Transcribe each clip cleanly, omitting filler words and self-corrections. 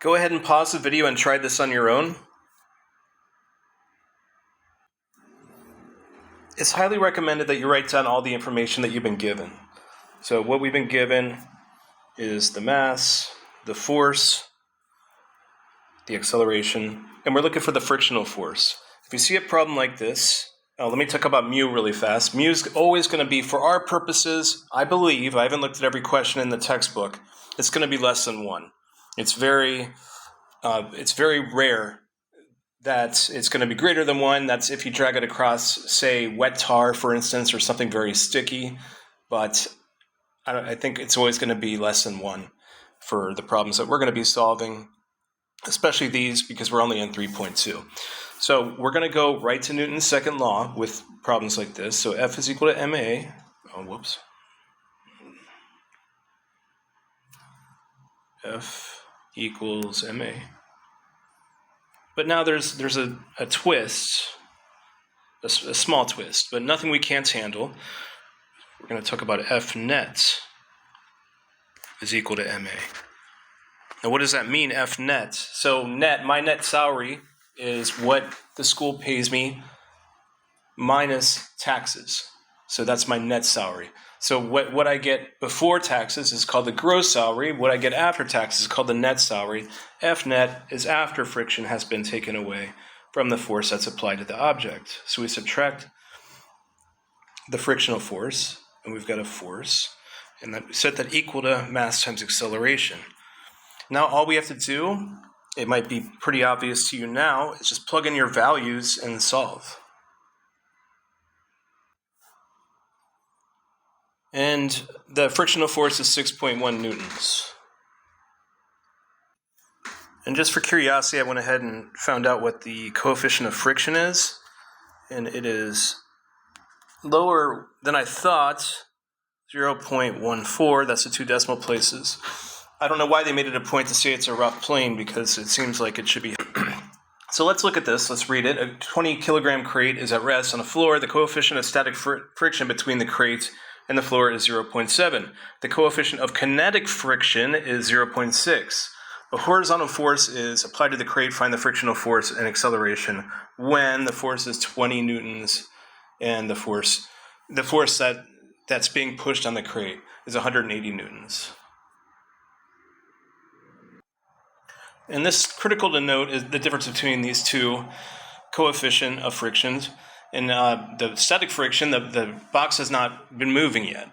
Go ahead and pause the video and try this on your own. It's highly recommended that you write down all the information that you've been given. So what we've been given is the mass, the force, the acceleration, and we're looking for the frictional force. If you see a problem like this, let me talk about mu really fast. Mu is always going to be, for our purposes, I believe, I haven't looked at every question in the textbook, it's going to be less than 1. It's very rare that it's going to be greater than 1. That's if you drag it across, say, wet tar, for instance, or something very sticky. But I think it's always going to be less than 1 for the problems that we're going to be solving, especially these, because we're only in 3.2. So we're going to go right to Newton's second law with problems like this. So F is equal to ma. F equals ma. But now there's a twist, a small twist, but nothing we can't handle. We're going to talk about F net is equal to ma. Now what does that mean, F net? So my net salary is what the school pays me minus taxes. So that's my net salary. So what I get before taxes is called the gross salary. What I get after taxes is called the net salary. F net is after friction has been taken away from the force that's applied to the object. So we subtract the frictional force, and we've got a force, and we set that equal to mass times acceleration. Now all we have to do, it might be pretty obvious to you now, is just plug in your values and solve. And the frictional force is 6.1 newtons. And just for curiosity, I went ahead and found out what the coefficient of friction is. And it is lower than I thought, 0.14. That's the 2 decimal places. I don't know why they made it a point to say it's a rough plane, because it seems like it should be. So let's look at this. Let's read it. A 20-kilogram crate is at rest on the floor. The coefficient of static friction between the crate and the floor is 0.7. The coefficient of kinetic friction is 0.6. The horizontal force is applied to the crate. Find the frictional force and acceleration when the force is 20 newtons and the force that's being pushed on the crate is 180 newtons. And this critical to note is the difference between these two coefficient of frictions. In the static friction, the box has not been moving yet.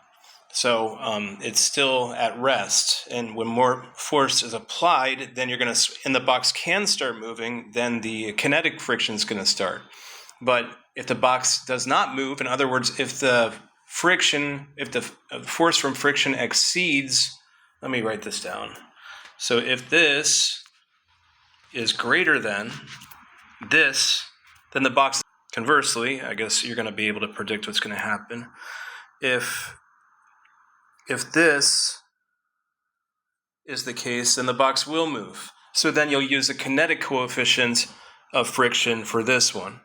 So it's still at rest. And when more force is applied, then and the box can start moving, then the kinetic friction is going to start. But if the box does not move, in other words, if the force from friction exceeds, let me write this down. So if this is greater than this, then the box, conversely, I guess you're going to be able to predict what's going to happen. If this is the case, then the box will move. So then you'll use the kinetic coefficient of friction for this one.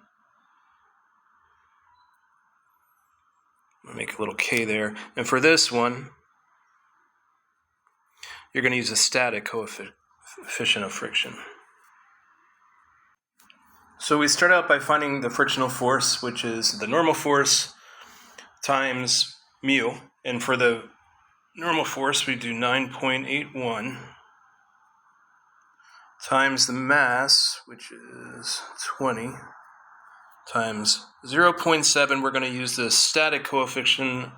I'll make a little K there. And for this one, you're going to use a static coefficient of friction. So we start out by finding the frictional force, which is the normal force times mu. And for the normal force, we do 9.81 times the mass, which is 20, times 0.7. We're going to use the static coefficient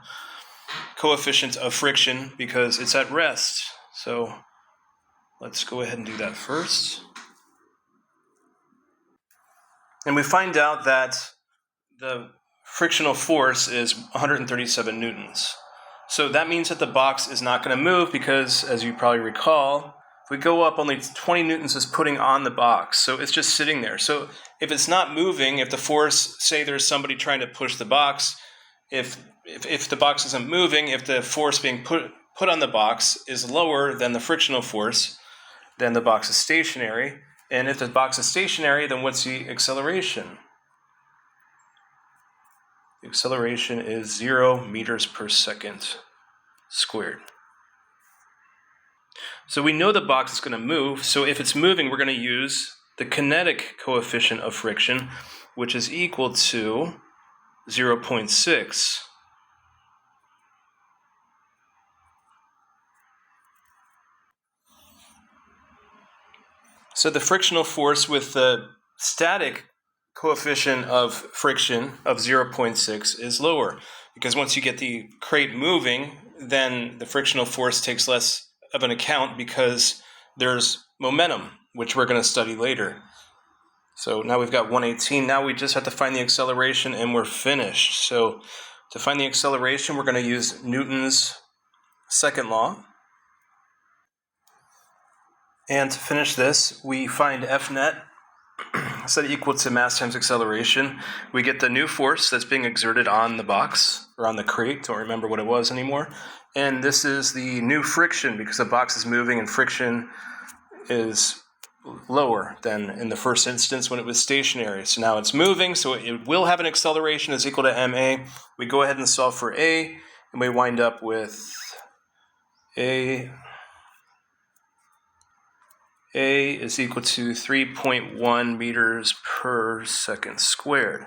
of friction because it's at rest. So let's go ahead and do that first. And we find out that the frictional force is 137 newtons. So that means that the box is not going to move because, as you probably recall, if we go up, only 20 newtons is putting on the box. So it's just sitting there. So if it's not moving, if the force, say there's somebody trying to push the box, if the box isn't moving, if the force being put on the box is lower than the frictional force, then the box is stationary. And if the box is stationary, then what's the acceleration? The acceleration is 0 meters per second squared. So we know the box is going to move, so if it's moving, we're going to use the kinetic coefficient of friction, which is equal to 0.6. So the frictional force with the static coefficient of friction of 0.6 is lower, because once you get the crate moving, then the frictional force takes less of an account because there's momentum, which we're going to study later. So now we've got 118. Now we just have to find the acceleration and we're finished. So to find the acceleration, we're going to use Newton's second law. And to finish this, we find F net set equal to mass times acceleration. We get the new force that's being exerted on the box, or on the crate. Don't remember what it was anymore. And this is the new friction, because the box is moving and friction is lower than in the first instance when it was stationary. So now it's moving, so it will have an acceleration is equal to ma. We go ahead and solve for a, and we wind up with a is equal to 3.1 meters per second squared.